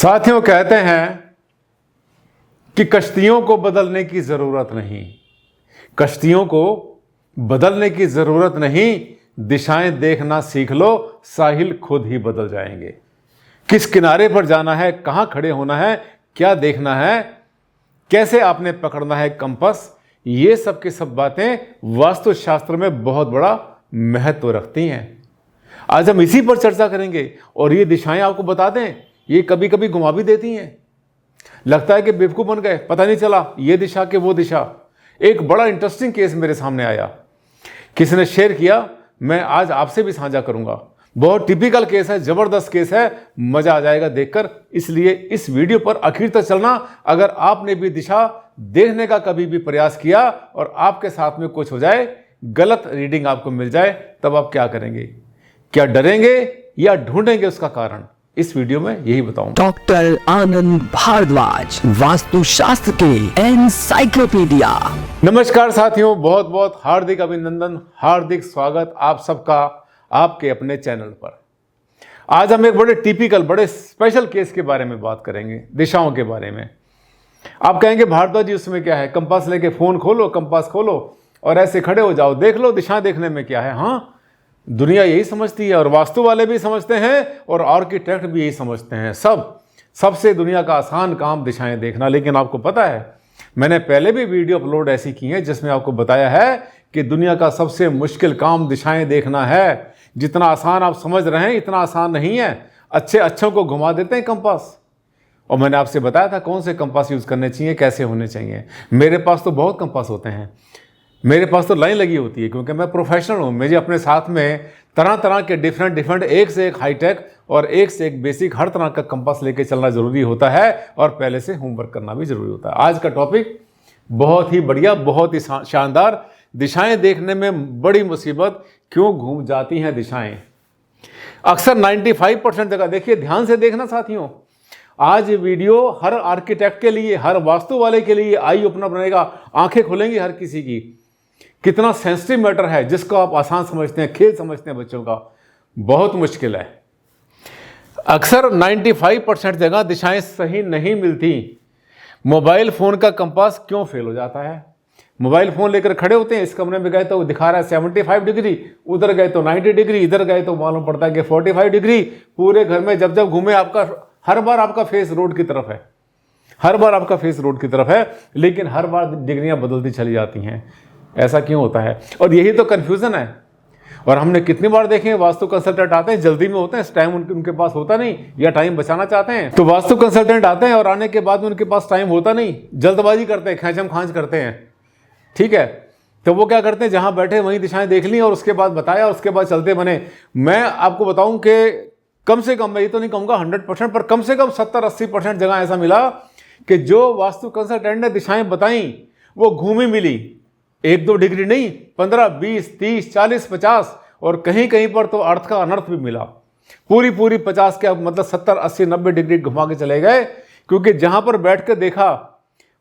साथियों, कहते हैं कि कश्तियों को बदलने की जरूरत नहीं, कश्तियों को बदलने की जरूरत नहीं, दिशाएं देखना सीख लो, साहिल खुद ही बदल जाएंगे। किस किनारे पर जाना है, कहां खड़े होना है, क्या देखना है, कैसे आपने पकड़ना है कंपास, ये सब की सब बातें वास्तुशास्त्र में बहुत बड़ा महत्व रखती हैं। आज हम इसी पर चर्चा करेंगे और ये दिशाएं आपको बता दें, ये कभी कभी घुमा भी देती हैं। लगता है कि बेवकूफ बन गए, पता नहीं चला ये दिशा के वो दिशा। एक बड़ा इंटरेस्टिंग केस मेरे सामने आया, किसी ने शेयर किया, मैं आज आपसे भी साझा करूंगा। बहुत टिपिकल केस है, जबरदस्त केस है, मजा आ जाएगा देखकर। इसलिए इस वीडियो पर आखिर तक चलना। अगर आपने भी दिशा देखने का कभी भी प्रयास किया और आपके साथ में कुछ हो जाए, गलत रीडिंग आपको मिल जाए, तब आप क्या करेंगे? क्या डरेंगे या ढूंढेंगे उसका कारण? इस वीडियो में यही बताऊंगा। डॉक्टर आनंद भारद्वाज, वास्तुशास्त्र के एनसाइक्लोपीडिया। नमस्कार साथियों, बहुत बहुत हार्दिक अभिनंदन, हार्दिक स्वागत आप सबका आपके अपने चैनल पर। आज हम एक बड़े टिपिकल, बड़े स्पेशल केस के बारे में बात करेंगे, दिशाओं के बारे में। आप कहेंगे भारद्वाज जी उसमें क्या है? कंपास लेके फोन खोलो, कंपास खोलो और ऐसे खड़े हो जाओ, देख लो दिशा देखने में क्या है। हाँ, दुनिया यही समझती है और वास्तु वाले भी समझते हैं और आर्किटेक्ट भी यही समझते हैं। सबसे दुनिया का आसान काम दिशाएं देखना। लेकिन आपको पता है, मैंने पहले भी वीडियो अपलोड ऐसी की हैं जिसमें आपको बताया है कि दुनिया का सबसे मुश्किल काम दिशाएं देखना है। जितना आसान आप समझ रहे हैं इतना आसान नहीं है। अच्छों को घुमा देते हैं कंपास। और मैंने आपसे बताया था कौन से कंपास यूज करने चाहिए, कैसे होने चाहिए। मेरे पास तो बहुत कंपास होते हैं, मेरे पास तो लाइन लगी होती है, क्योंकि मैं प्रोफेशनल हूँ। मुझे अपने साथ में तरह तरह के डिफरेंट एक से एक हाईटेक और एक से एक बेसिक, हर तरह का कंपास लेके चलना जरूरी होता है और पहले से होमवर्क करना भी जरूरी होता है। आज का टॉपिक बहुत ही बढ़िया, बहुत ही शानदार। दिशाएं देखने में बड़ी मुसीबत, क्यों घूम जाती हैं दिशाएं। अक्सर 95% जगह, देखिए ध्यान से देखना साथियों, आज वीडियो हर आर्किटेक्ट के लिए, हर वास्तु वाले के लिए आई ओपनर बनेगा। आंखें खुलेंगी हर किसी की। कितना सेंसिटिव मैटर है, जिसको आप आसान समझते हैं, खेल समझते हैं बच्चों का, बहुत मुश्किल है। अक्सर 95% जगह दिशाएं सही नहीं मिलती। मोबाइल फोन का कंपास क्यों फेल हो जाता है? मोबाइल फोन लेकर खड़े होते हैं, इस कमरे में गए तो दिखा रहा है 75 डिग्री, उधर गए तो 90 डिग्री, इधर गए तो मालूम पड़ता है कि 45 डिग्री। पूरे घर में जब जब घूमे, आपका हर बार आपका फेस रोड की तरफ है, हर बार आपका फेस रोड की तरफ है, लेकिन हर बार डिग्रियां बदलती चली जाती हैं। ऐसा क्यों होता है? और यही तो कंफ्यूजन है। और हमने कितनी बार देखे हैं, वास्तु कंसल्टेंट आते हैं, जल्दी में होते हैं, टाइम उनके पास होता नहीं, या टाइम बचाना चाहते हैं तो वास्तु कंसल्टेंट आते हैं और आने के बाद में उनके पास टाइम होता नहीं, जल्दबाजी करते हैं, खैचम खांच करते हैं। ठीक है, तो वो क्या करते हैं, जहां बैठे वहीं दिशाएं देख ली और उसके बाद बताया, उसके बाद चलते बने। मैं आपको बताऊं कि कम से कम, मैं ये तो नहीं कहूंगा 100%, पर कम से कम 70-80% जगह ऐसा मिला कि जो वास्तु कंसल्टेंट ने दिशाएं बताई वो घूमी मिली। 1-2 डिग्री नहीं, 15, 20, 30, 40, 50 और कहीं कहीं पर तो अर्थ का अनर्थ भी मिला। पूरी 50 के, मतलब 70, 80, 90 डिग्री घुमा के चले गए, क्योंकि जहां पर बैठ कर देखा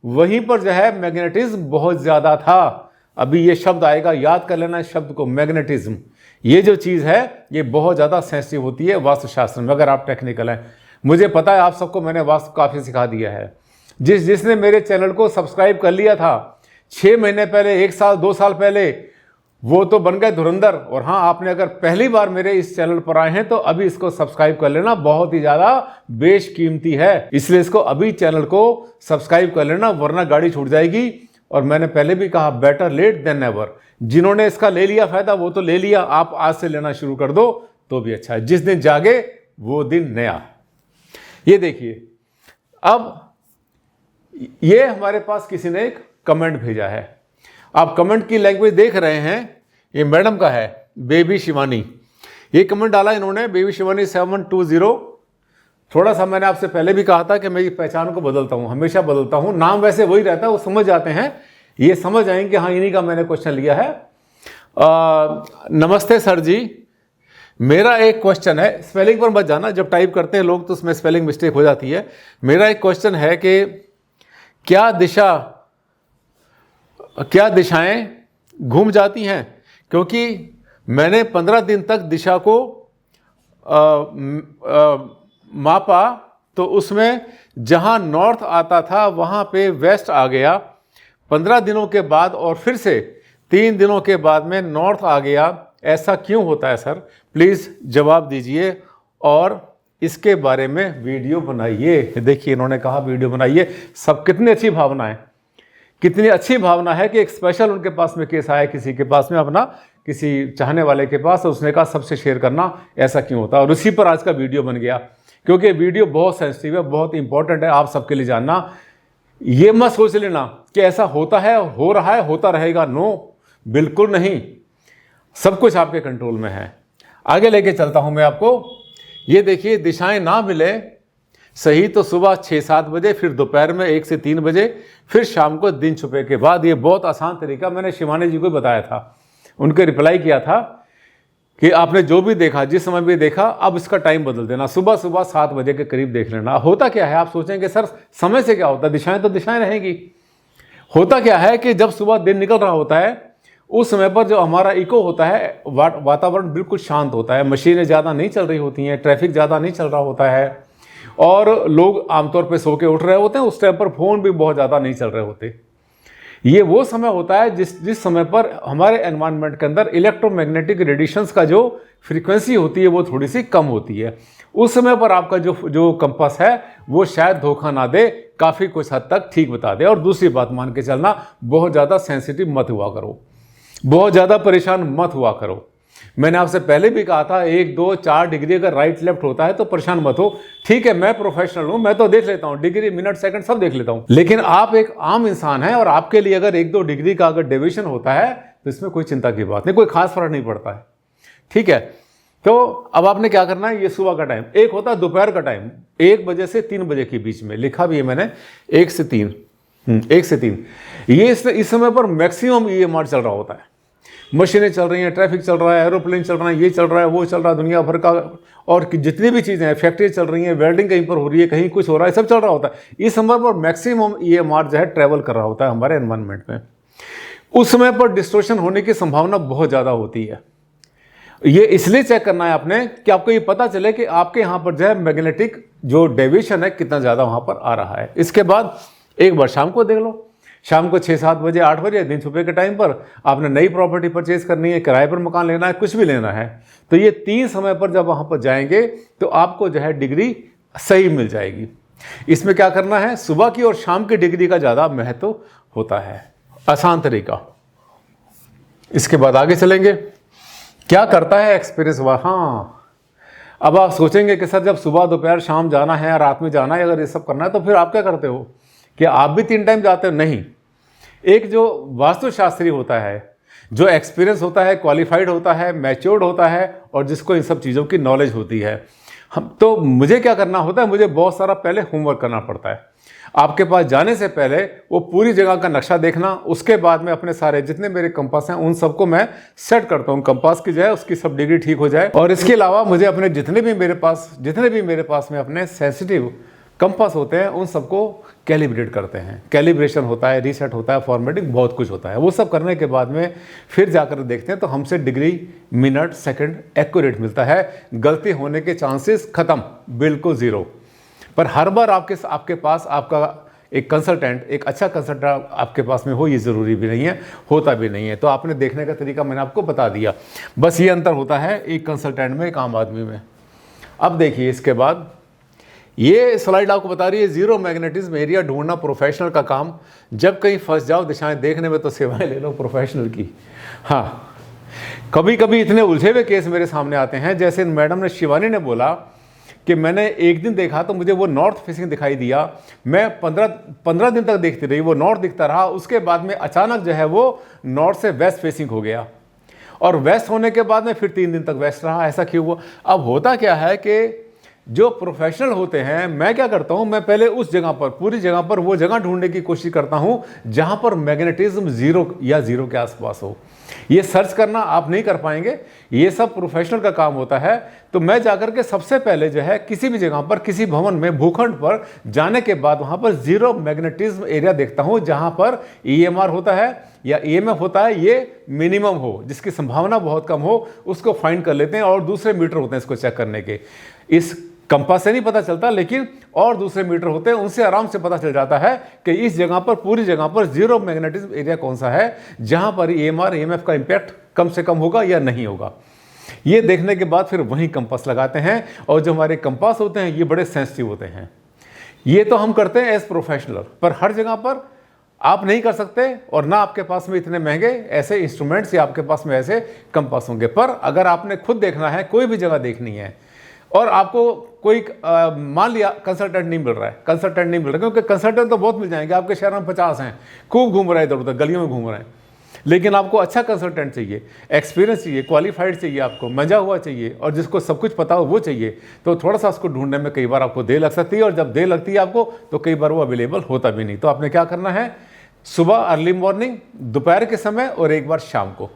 वहीं पर जो है मैग्नेटिज्म बहुत ज्यादा था। अभी ये शब्द आएगा, याद कर लेना इस शब्द को, मैग्नेटिज्म। ये जो चीज है ये बहुत ज्यादा सेंसिटिव होती है वास्तुशास्त्र में, अगर आप टेक्निकल हैं। मुझे पता है आप सबको मैंने वास्तु काफी सिखा दिया है। जिसने मेरे चैनल को सब्सक्राइब कर लिया था 6 महीने पहले, 1 साल 2 साल पहले, वो तो बन गए धुरंधर। और हाँ, आपने अगर पहली बार मेरे इस चैनल पर आए हैं तो अभी इसको सब्सक्राइब कर लेना, बहुत ही ज्यादा बेशकीमती है, इसलिए इसको अभी चैनल को सब्सक्राइब कर लेना, वरना गाड़ी छूट जाएगी। और मैंने पहले भी कहा, बेटर लेट देन नेवर। जिन्होंने इसका ले लिया फायदा वो तो ले लिया, आप आज से लेना शुरू कर दो तो भी अच्छा है। जिस दिन जागे वो दिन नया। ये देखिए, अब ये हमारे पास किसी ने एक कमेंट भेजा है। आप कमेंट की लैंग्वेज देख रहे हैं, ये मैडम का है, बेबी शिवानी। ये कमेंट डाला इन्होंने, बेबी शिवानी 720। थोड़ा सा मैंने आपसे पहले भी कहा था कि मैं पहचान को बदलता हूं, हमेशा बदलता हूं। नाम वैसे वही रहता है, वो समझ जाते हैं, ये समझ आएंगे हाँ इन्हीं का मैंने क्वेश्चन लिया है। नमस्ते सर जी, मेरा एक क्वेश्चन है, स्पेलिंग पर मत जाना, जब टाइप करते हैं लोग तो उसमें स्पेलिंग मिस्टेक हो जाती है। मेरा एक क्वेश्चन है कि क्या दिशाएं घूम जाती हैं? क्योंकि मैंने 15 दिन तक दिशा को मापा तो उसमें जहां नॉर्थ आता था वहां पे वेस्ट आ गया 15 दिनों के बाद, और फिर से 3 दिनों के बाद में नॉर्थ आ गया। ऐसा क्यों होता है सर? प्लीज़ जवाब दीजिए और इसके बारे में वीडियो बनाइए। देखिए इन्होंने कहा वीडियो बनाइए। सब कितनी अच्छी भावना है, कितनी अच्छी भावना है कि एक स्पेशल उनके पास में केस आया किसी के पास में, अपना किसी चाहने वाले के पास, और उसने कहा सबसे शेयर करना। ऐसा क्यों होता है? और उसी पर आज का वीडियो बन गया, क्योंकि वीडियो बहुत सेंसिटिव है, बहुत इंपॉर्टेंट है आप सबके लिए जानना। ये मत सोच लेना कि ऐसा होता है, हो रहा है, होता रहेगा। नो, बिल्कुल नहीं। सब कुछ आपके कंट्रोल में है। आगे लेके चलता हूं मैं आपको। ये देखिए, दिशाएं ना मिले सही तो सुबह 6-7 बजे, फिर दोपहर में 1 से 3 बजे, फिर शाम को दिन छुपे के बाद। ये बहुत आसान तरीका मैंने शिवानी जी को बताया था, उनके रिप्लाई किया था कि आपने जो भी देखा, जिस समय भी देखा, अब इसका टाइम बदल देना, सुबह 7 बजे के करीब देख लेना। होता क्या है, आप सोचेंगे सर समय से क्या होता है, दिशाएं तो दिशाएं रहेंगी। होता क्या है कि जब सुबह दिन निकल रहा होता है उस समय पर जो हमारा इको होता है, वातावरण बिल्कुल शांत होता है, मशीनें ज़्यादा नहीं चल रही होती हैं, ट्रैफिक ज़्यादा नहीं चल रहा होता है, और लोग आमतौर पे सो के उठ रहे होते हैं। उस टाइम पर फ़ोन भी बहुत ज़्यादा नहीं चल रहे होते। ये वो समय होता है जिस समय पर हमारे एनवायरनमेंट के अंदर इलेक्ट्रोमैग्नेटिक रेडिएशंस का जो फ्रीक्वेंसी होती है वो थोड़ी सी कम होती है। उस समय पर आपका जो कंपास है वो शायद धोखा ना दे, काफ़ी कुछ हद तक ठीक बता दे। और दूसरी बात मान के चलना, बहुत ज़्यादा सेंसिटिव मत हुआ करो, बहुत ज़्यादा परेशान मत हुआ करो। मैंने आपसे पहले भी कहा था 1, 2, 4 डिग्री अगर राइट लेफ्ट होता है तो परेशान मत हो। ठीक है, मैं प्रोफेशनल हूं, मैं तो देख लेता हूं, डिग्री, मिनट, सेकंड सब देख लेता हूं। लेकिन आप एक आम इंसान हैं और आपके लिए अगर 1-2 डिग्री का अगर डेविएशन होता है तो इसमें कोई चिंता की बात नहीं, कोई खास फर्क नहीं पड़ता है। ठीक है, तो अब आपने क्या करना है, ये सुबह का टाइम, एक होता है दोपहर का टाइम, 1 बजे से 3 बजे के बीच में, लिखा भी है मैंने 1 से 3, 1 से 3। ये इस समय पर मैक्सिमम EMR चल रहा होता है। मशीनें चल रही हैं, ट्रैफिक चल रहा है, एरोप्लेन चल रहा है, ये चल रहा है, वो चल रहा है, दुनिया भर का, और जितनी भी चीज़ें हैं, फैक्ट्री चल रही हैं, वेल्डिंग कहीं पर हो रही है, कहीं कुछ हो रहा है, सब चल रहा होता है। इस समय पर मैक्सिमम EMR जो है ट्रैवल कर रहा होता है हमारे एनवायरनमेंट में। उस समय पर डिस्टोर्शन होने की संभावना बहुत ज़्यादा होती है। ये इसलिए चेक करना है आपने कि आपको ये पता चले कि आपके यहाँ पर जो है मैग्नेटिक जो डेविएशन है कितना ज़्यादा वहाँ पर आ रहा है। इसके बाद एक बार शाम को देख लो, शाम को 6-7 बजे, 8 बजे, दिन छुपे के टाइम पर आपने नई प्रॉपर्टी परचेज करनी है, किराए पर मकान लेना है, कुछ भी लेना है, तो ये 3 समय पर जब वहाँ पर जाएंगे तो आपको जो है डिग्री सही मिल जाएगी। इसमें क्या करना है, सुबह की और शाम की डिग्री का ज़्यादा महत्व होता है। आसान तरीका। इसके बाद आगे चलेंगे, क्या करता है एक्सपीरियंस। हाँ, अब आप सोचेंगे कि सर जब सुबह दोपहर शाम जाना है, रात में जाना है, अगर ये सब करना है तो फिर आप क्या करते हो, कि आप भी 3 टाइम जाते हो? नहीं। एक जो वास्तुशास्त्री होता है, जो एक्सपीरियंस होता है, क्वालिफाइड होता है, मैच्योर्ड होता है, और जिसको इन सब चीज़ों की नॉलेज होती है, तो मुझे क्या करना होता है, मुझे बहुत सारा पहले होमवर्क करना पड़ता है। आपके पास जाने से पहले वो पूरी जगह का नक्शा देखना, उसके बाद में अपने सारे जितने मेरे कंपास हैं उन सबको मैं सेट करता हूँ, कंपास की जाए उसकी सब डिग्री ठीक हो जाए। और इसके अलावा मुझे अपने जितने भी मेरे पास में अपने सेंसिटिव कंपास होते हैं उन सबको कैलिब्रेट करते हैं। कैलिब्रेशन होता है, रीसेट होता है, फॉर्मेटिंग, बहुत कुछ होता है। वो सब करने के बाद में फिर जाकर देखते हैं तो हमसे डिग्री, मिनट, सेकंड एक्यूरेट मिलता है। गलती होने के चांसेस खत्म, बिल्कुल ज़ीरो। पर हर बार आपके पास आपका एक कंसल्टेंट, एक अच्छा कंसल्टेंट आपके पास में हो, ये ज़रूरी भी नहीं है, होता भी नहीं है। तो आपने देखने का तरीका मैंने आपको बता दिया। बस ये अंतर होता है एक कंसल्टेंट में, एक आम आदमी में। अब देखिए, इसके बाद ये स्लाइड आपको बता रही है जीरो मैग्नेटिज्म एरिया ढूंढना प्रोफेशनल का काम। जब कहीं फंस जाओ दिशाएं देखने में तो सेवाएं ले लो प्रोफेशनल की। हाँ, कभी कभी इतने उलझे हुए केस मेरे सामने आते हैं, जैसे मैडम ने, शिवानी ने बोला कि मैंने एक दिन देखा तो मुझे वो नॉर्थ फेसिंग दिखाई दिया, मैं 15 दिन तक देखती रही, वो नॉर्थ दिखता रहा, उसके बाद में अचानक जो है वो नॉर्थ से वेस्ट फेसिंग हो गया, और वेस्ट होने के बाद में फिर 3 दिन तक वेस्ट रहा। ऐसा क्यों हुआ? अब होता क्या है कि जो प्रोफेशनल होते हैं, मैं क्या करता हूं, मैं पहले उस जगह पर, पूरी जगह पर वो जगह ढूंढने की कोशिश करता हूं जहां पर मैग्नेटिज्म जीरो या जीरो के आसपास हो। ये सर्च करना आप नहीं कर पाएंगे, ये सब प्रोफेशनल का काम होता है। तो मैं जाकर के सबसे पहले जो है किसी भी जगह पर, किसी भवन में, भूखंड पर जाने के बाद वहां पर जीरो मैग्नेटिज्म एरिया देखता हूं, जहां पर EMR होता है या EMF होता है, ये मिनिमम हो, जिसकी संभावना बहुत कम हो, उसको फाइंड कर लेते हैं। और दूसरे मीटर होते हैं इसको चेक करने के। इस कंपास से नहीं पता चलता, लेकिन और दूसरे मीटर होते हैं, उनसे आराम से पता चल जाता है कि इस जगह पर, पूरी जगह पर जीरो मैग्नेटिज्म एरिया कौन सा है, जहां पर EMR EMF का इम्पैक्ट कम से कम होगा या नहीं होगा। ये देखने के बाद फिर वहीं कंपास लगाते हैं। और जो हमारे कंपास होते हैं ये बड़े सेंसिटिव होते हैं। ये तो हम करते हैं एज प्रोफेशनल, पर हर जगह पर आप नहीं कर सकते, और ना आपके पास में इतने महंगे ऐसे इंस्ट्रूमेंट्स या आपके पास में ऐसे कंपास होंगे। पर अगर आपने खुद देखना है, कोई भी जगह देखनी है, और आपको कोई मान लिया कंसल्टेंट नहीं मिल रहा है, क्योंकि कंसल्टेंट तो बहुत मिल जाएंगे, आपके शहर में 50 हैं, खूब घूम रहे हैं, इधर उधर गलियों में घूम रहे हैं। लेकिन आपको अच्छा कंसल्टेंट चाहिए, एक्सपीरियंस चाहिए, क्वालिफाइड चाहिए, आपको मजा हुआ चाहिए, और जिसको सब कुछ पता हो वो चाहिए। तो थोड़ा सा उसको ढूंढने में कई बार आपको देर लग सकती है, और जब देर लगती है आपको तो कई बार वो अवेलेबल होता भी नहीं। तो आपने क्या करना है, सुबह अर्ली मॉर्निंग, दोपहर के समय और एक बार शाम को,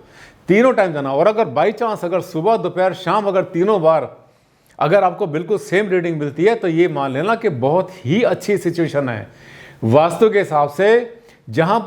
तीनों टाइम जाना। और अगर बाई चांस अगर सुबह दोपहर शाम अगर तीनों बार अगर आपको बिल्कुल सेम रीडिंग मिलती है, तो ये मान लेना कि बहुत ही अच्छी सिचुएशन है। वास्तु के हिसाब से जहां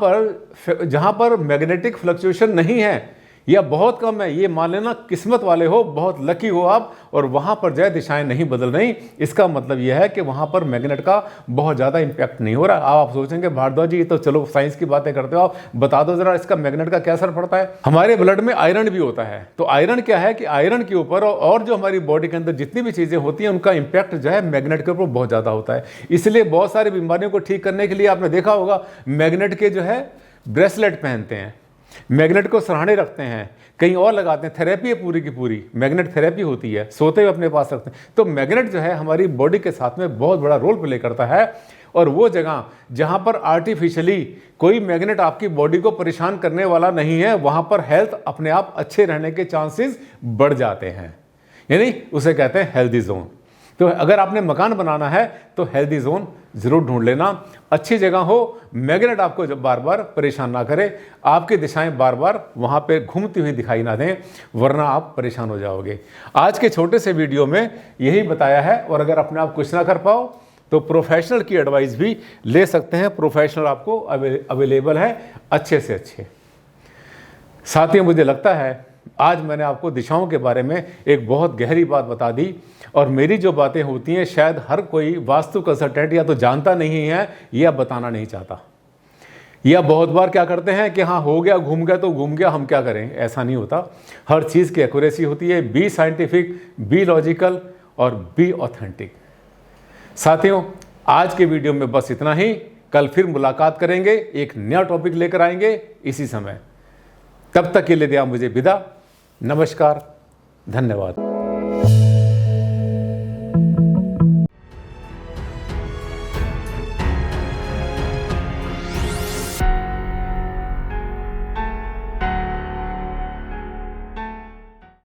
पर मैग्नेटिक फ्लक्चुएशन नहीं है या बहुत कम है, ये मान लेना किस्मत वाले हो, बहुत लकी हो आप, और वहां पर जो है दिशाएं नहीं बदल रही। इसका मतलब यह है कि वहां पर मैग्नेट का बहुत ज़्यादा इंपैक्ट नहीं हो रहा। आप सोचेंगे भारद्वाज जी ये तो चलो साइंस की बातें करते हो, आप बता दो जरा इसका मैग्नेट का क्या असर पड़ता है। हमारे ब्लड में आयरन भी होता है। तो आयरन क्या है कि आयरन के ऊपर और जो हमारी बॉडी के अंदर जितनी भी चीज़ें होती हैं उनका इंपैक्ट जो है मैग्नेट के ऊपर बहुत ज़्यादा होता है। इसलिए बहुत सारी बीमारियों को ठीक करने के लिए आपने देखा होगा मैग्नेट के जो है ब्रेसलेट पहनते हैं, मैग्नेट को सराहने रखते हैं, कहीं और लगाते हैं। थेरेपी है पूरी की पूरी, मैग्नेट थेरेपी होती है, सोते हुए अपने पास रखते हैं। तो मैग्नेट जो है हमारी बॉडी के साथ में बहुत बड़ा रोल प्ले करता है। और वो जगह जहां पर आर्टिफिशियली कोई मैग्नेट आपकी बॉडी को परेशान करने वाला नहीं है, वहां पर हेल्थ अपने आप अच्छे रहने के चांसेस बढ़ जाते हैं, यानी उसे कहते हैं हेल्दी जोन। तो अगर आपने मकान बनाना है तो हेल्दी जोन जरूर ढूंढ लेना, अच्छी जगह हो, मैग्नेट आपको जब बार बार परेशान ना करे, आपकी दिशाएं बार बार वहां पे घूमती हुई दिखाई ना दें, वरना आप परेशान हो जाओगे। आज के छोटे से वीडियो में यही बताया है। और अगर अपने आप कुछ ना कर पाओ तो प्रोफेशनल की एडवाइस भी ले सकते हैं। प्रोफेशनल आपको अवेलेबल है अच्छे से अच्छे। साथियों, मुझे लगता है आज मैंने आपको दिशाओं के बारे में एक बहुत गहरी बात बता दी। और मेरी जो बातें होती हैं शायद हर कोई वास्तु कंसल्टेंट या तो जानता नहीं है या बताना नहीं चाहता, या बहुत बार क्या करते हैं कि हाँ हो गया, घूम गया तो घूम गया, हम क्या करें। ऐसा नहीं होता। हर चीज़ की एक्यूरेसी होती है। बी साइंटिफिक, बी लॉजिकल और बी ऑथेंटिक। साथियों, आज के वीडियो में बस इतना ही। कल फिर मुलाकात करेंगे, एक नया टॉपिक लेकर आएंगे इसी समय। तब तक के लिए दिया मुझे विदा। नमस्कार, धन्यवाद।